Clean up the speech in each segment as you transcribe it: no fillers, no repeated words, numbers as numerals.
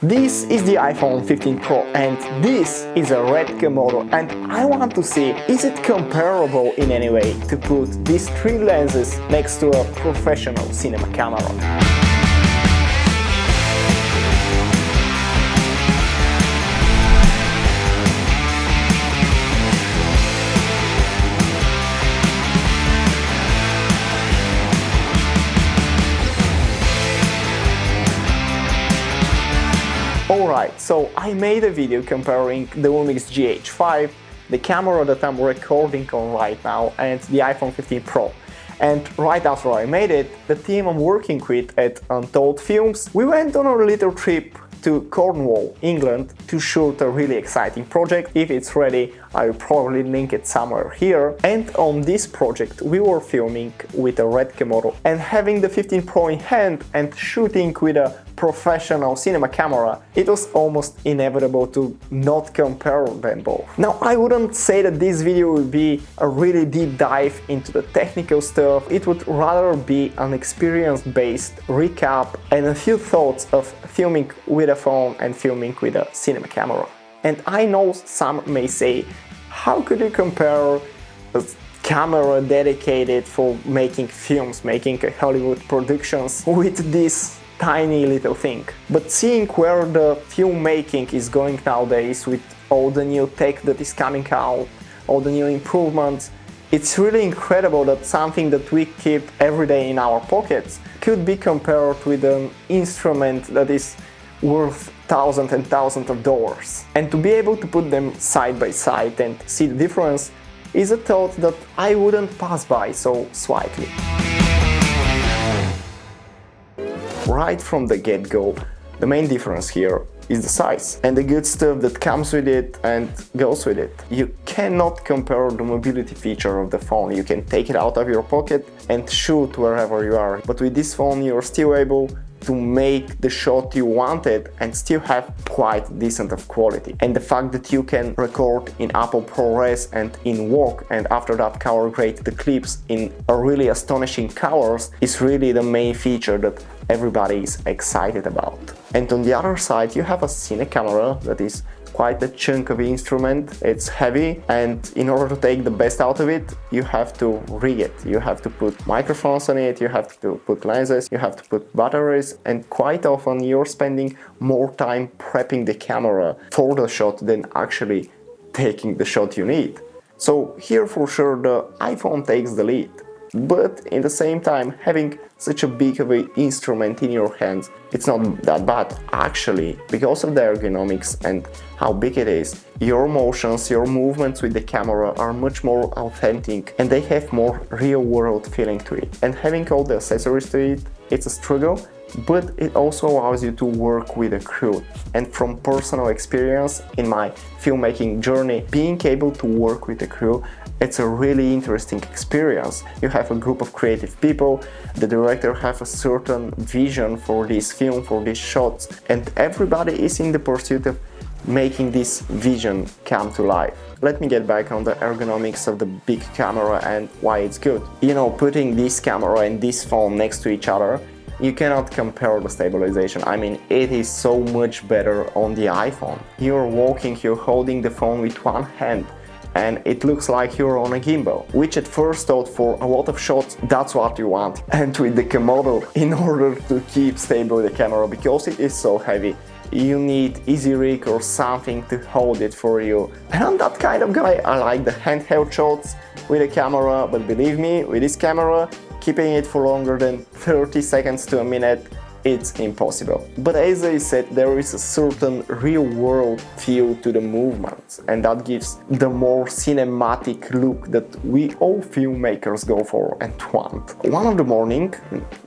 This is the iPhone 15 Pro and this is a red Komodo, and I want to see, is it comparable in any way to put these three lenses next to a professional cinema camera. Alright, so I made a video comparing the Lumix GH5, the camera that I'm recording on right now, and the iPhone 15 Pro. And right after I made it, the team I'm working with at Untold Films, we went on a little trip to Cornwall, England, to shoot a really exciting project. If it's ready, I'll probably link it somewhere here. And on this project, we were filming with a red Komodo, and having the 15 Pro in hand and shooting with a professional cinema camera, it was almost inevitable to not compare them both. Now, I wouldn't say that this video would be a really deep dive into the technical stuff. It would rather be an experience-based recap and a few thoughts of filming with a phone and filming with a cinema camera. And I know some may say, how could you compare a camera dedicated for making films, making Hollywood productions, with this tiny little thing? But seeing where the filmmaking is going nowadays with all the new tech that is coming out, all the new improvements, it's really incredible that something that we keep every day in our pockets could be compared with an instrument that is worth thousands and thousands of dollars. And to be able to put them side by side and see the difference is a thought that I wouldn't pass by so slightly. Right from the get-go, the main difference here is the size and the good stuff that comes with it and goes with it. You cannot compare the mobility feature of the phone. You can take it out of your pocket and shoot wherever you are. But with this phone, you're still able to make the shot you wanted and still have quite decent of quality. And the fact that you can record in Apple ProRes and in WOC, and after that color grade the clips in a really astonishing colors, is really the main feature that everybody is excited about. And on the other side, you have a cine camera that is quite a chunk of instrument. It's heavy, and in order to take the best out of it, you have to rig it. You have to put microphones on it, you have to put lenses, you have to put batteries, and quite often you're spending more time prepping the camera for the shot than actually taking the shot you need. So here for sure the iPhone takes the lead. But in the same time, having such a big of an instrument in your hands, it's not that bad. Actually, because of the ergonomics and how big it is, your motions, your movements with the camera are much more authentic and they have more real-world feeling to it. And having all the accessories to it, it's a struggle, but it also allows you to work with a crew. And from personal experience in my filmmaking journey, being able to work with a crew, it's a really interesting experience. You have a group of creative people, the director has a certain vision for this film, for these shots, and everybody is in the pursuit of making this vision come to life. Let me get back on the ergonomics of the big camera and why it's good. You know, putting this camera and this phone next to each other, you cannot compare the stabilization. I mean, it is so much better on the iPhone. You're walking, you're holding the phone with one hand, and it looks like you're on a gimbal, which at first thought for a lot of shots, that's what you want. And with the Komodo, in order to keep stable the camera, because it is so heavy, you need easy rig or something to hold it for you. And I'm that kind of guy. I like the handheld shots with a camera, but believe me, with this camera, keeping it for longer than 30 seconds to a minute, it's impossible. But as I said, there is a certain real-world feel to the movements, and that gives the more cinematic look that we all filmmakers go for and want. One of the morning,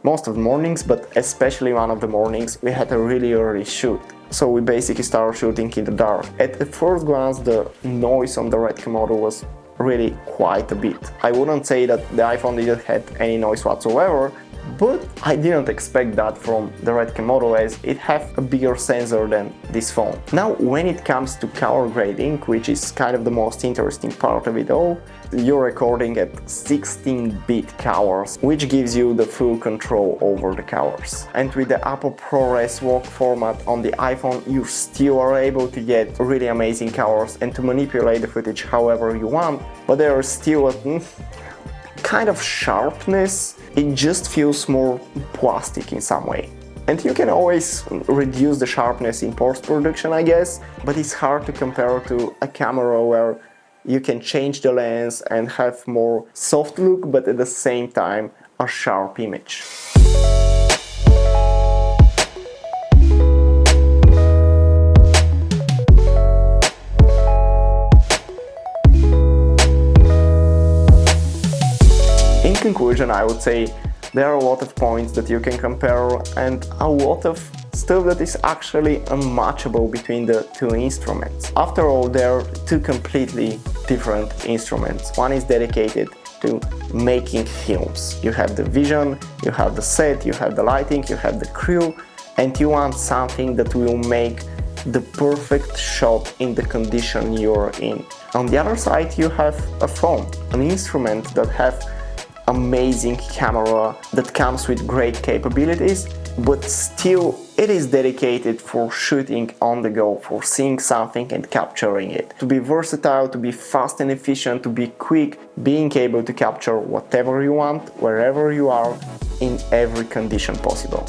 most of the mornings, but especially one of the mornings, we had a really early shoot. So we basically started shooting in the dark. At the first glance, the noise on the red Komodo was really quite a bit. I wouldn't say that the iPhone didn't have any noise whatsoever, But I didn't expect that from the Red Komodo, as it has a bigger sensor than this phone. Now, when it comes to color grading, which is kind of the most interesting part of it all, you're recording at 16-bit colors, which gives you the full control over the colors. And with the Apple ProRes walk format on the iPhone, you still are able to get really amazing colors and to manipulate the footage however you want, but there is still a kind of sharpness. It just feels more plastic in some way. And you can always reduce the sharpness in post-production, I guess, but it's hard to compare to a camera where you can change the lens and have more soft look, but at the same time a sharp image. In conclusion, I would say there are a lot of points that you can compare and a lot of stuff that is actually unmatchable between the two instruments. After all, they're two completely different instruments. One is dedicated to making films. You have the vision, you have the set, you have the lighting, you have the crew, and you want something that will make the perfect shot in the condition you're in. On the other side, you have a phone, an instrument that has amazing camera that comes with great capabilities, but still it is dedicated for shooting on the go, for seeing something and capturing it. To be versatile, to be fast and efficient, to be quick, being able to capture whatever you want, wherever you are, in every condition possible.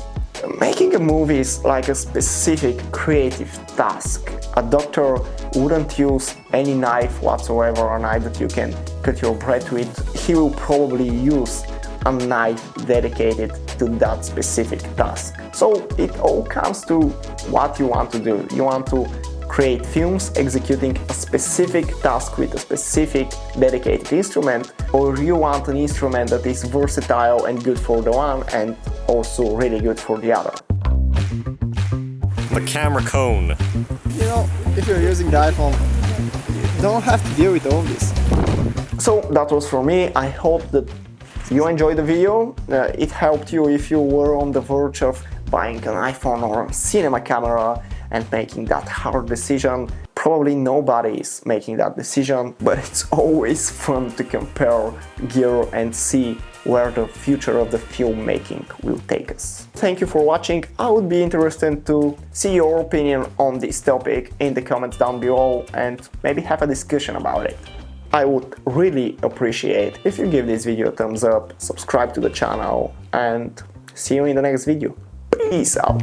Making a movie is like a specific creative task. A doctor wouldn't use any knife whatsoever, a knife that you can cut your bread with. He will probably use a knife dedicated to that specific task. So it all comes to what you want to do. You want to create films executing a specific task with a specific dedicated instrument, or you want an instrument that is versatile and good for the one and also really good for the other. The camera cone. You know, if you're using the iPhone, you don't have to deal with all this. So that was for me. I hope that you enjoyed the video. It helped you if you were on the verge of buying an iPhone or a cinema camera and making that hard decision. Probably nobody is making that decision, but it's always fun to compare gear and see where the future of the filmmaking will take us. Thank you for watching. I would be interested to see your opinion on this topic in the comments down below and maybe have a discussion about it. I would really appreciate if you give this video a thumbs up, subscribe to the channel, and see you in the next video. Peace out!